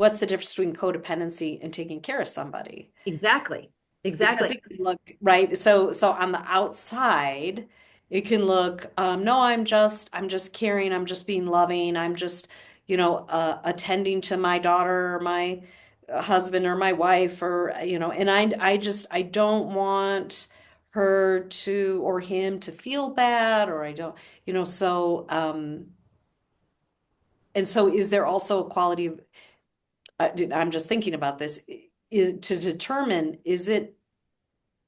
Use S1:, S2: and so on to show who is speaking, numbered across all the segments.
S1: what's the difference between codependency and taking care of somebody?
S2: Exactly.
S1: Because
S2: Exactly.
S1: it can look right. So on the outside, it can look, no, I'm just caring, I'm just being loving, I'm just, attending to my daughter or my husband or my wife or, and I don't want her to or him to feel bad or I don't, and so is there also a quality of, I'm just thinking about this, is to determine, is it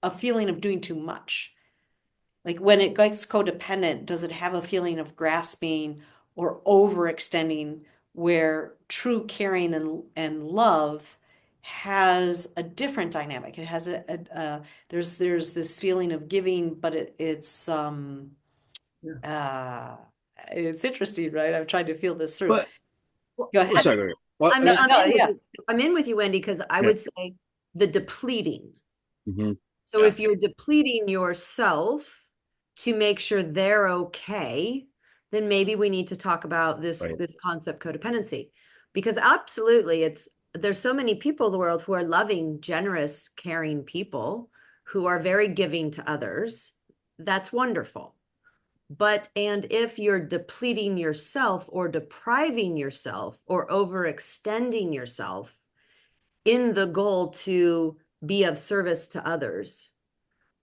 S1: a feeling of doing too much? Like when it gets codependent, does it have a feeling of grasping or overextending where true caring and love has a different dynamic? It has there's this feeling of giving, but
S2: Yeah.
S1: uh it's interesting, right? I'm trying to feel this through.
S3: But
S2: Well,
S1: Go
S3: oh,
S1: ahead.
S3: sorry, go ahead. What?
S2: I'm
S3: No,
S2: I'm
S1: No,
S2: in with
S1: yeah.
S2: you. I'm in with you, Wendy, because I
S3: yeah.
S2: would say the depleting.
S3: Hmm.
S2: So
S3: Yeah.
S2: if you're depleting yourself to make sure they're okay, then maybe we need to talk about
S3: Right.
S2: this concept codependency. Because absolutely there's so many people in the world who are loving, generous, caring people who are very giving to others. That's wonderful. But and if you're depleting yourself or depriving yourself or overextending yourself in the goal to be of service to others,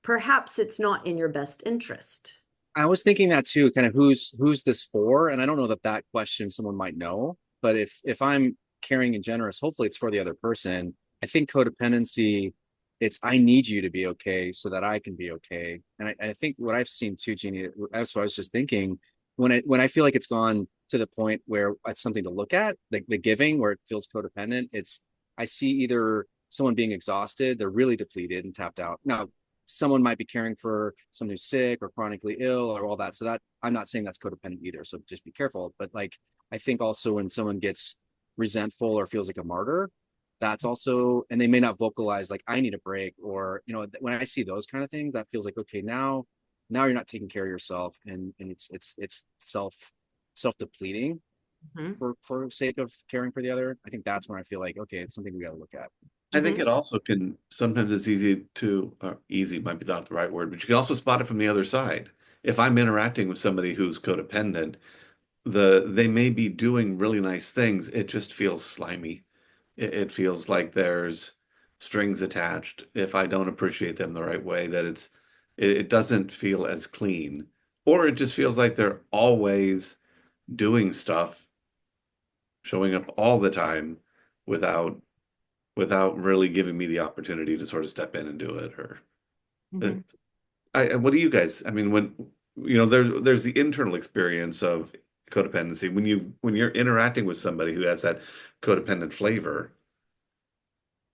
S2: perhaps it's not in your best interest.
S3: I was thinking that too, kind of who's this for? And I don't know that that question someone might know, but if I'm caring and generous, hopefully it's for the other person. I think codependency, it's I need you to be okay so that I can be okay. And I think what I've seen too, Jeannie, that's what I was just thinking. When I feel like it's gone to the point where it's something to look at, like the giving, where it feels codependent, it's I see either someone being exhausted, they're really depleted and tapped out. Now, someone might be caring for someone who's sick or chronically ill or all that. So that I'm not saying that's codependent either. So just be careful. But like I think also when someone gets resentful or feels like a martyr, that's also, and they may not vocalize like I need a break, or when I see those kind of things, that feels like okay, now you're not taking care of yourself, and it's self depleting
S2: Mm-hmm.
S3: for sake of caring for the other. I think that's when I feel like okay, it's something we got to look at.
S4: I think
S2: Mm-hmm.
S4: it also can sometimes it's easy to easy might be not the right word, but you can also spot it from the other side. If I'm interacting with somebody who's codependent, they may be doing really nice things. It just feels slimy. It feels like there's strings attached. If I don't appreciate them the right way, that it doesn't feel as clean. Or it just feels like they're always doing stuff, showing up all the time without really giving me the opportunity to sort of step in and do it. Or uh,
S2: Mm-hmm.
S4: what do you guys? I mean, when there's the internal experience of codependency when you're interacting with somebody who has that codependent flavor.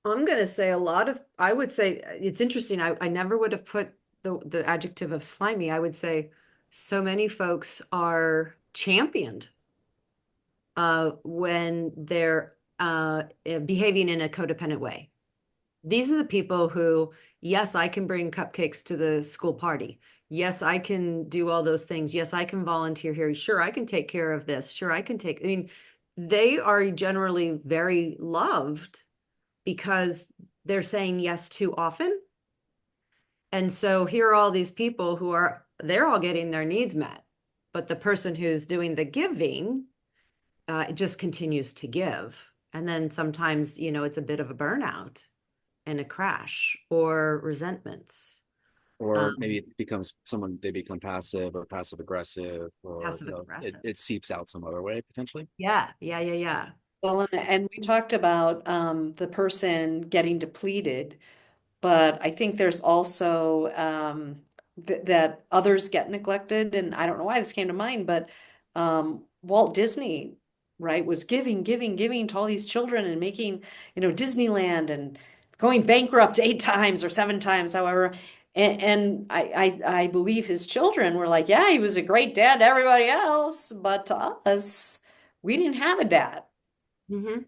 S2: I'm going to say I would say it's interesting. I never would have put the adjective of slimy. I would say so many folks are championed when they're behaving in a codependent way. These are the people who, yes, I can bring cupcakes to the school party. Yes, I can do all those things. Yes, I can volunteer here. Sure, I can take care of this. Sure, I mean, they are generally very loved because they're saying yes too often. And so here are all these people they're all getting their needs met. But the person who's doing the giving just continues to give. And then sometimes, it's a bit of a burnout and a crash or resentments,
S3: Or
S2: um,
S3: maybe it becomes someone they become passive or passive aggressive, or
S2: passive
S3: it,
S2: aggressive.
S3: it seeps out some other way potentially.
S2: Yeah, yeah, yeah, yeah.
S1: Well, and we talked about the person getting depleted, but I think there's also that others get neglected, and I don't know why this came to mind, but Walt Disney, right, was giving, giving, giving to all these children and making, Disneyland and going bankrupt 8 times or 7 times, however. And I believe his children were like, yeah, he was a great dad to everybody else, but to us, we didn't have a dad.
S2: Hmm.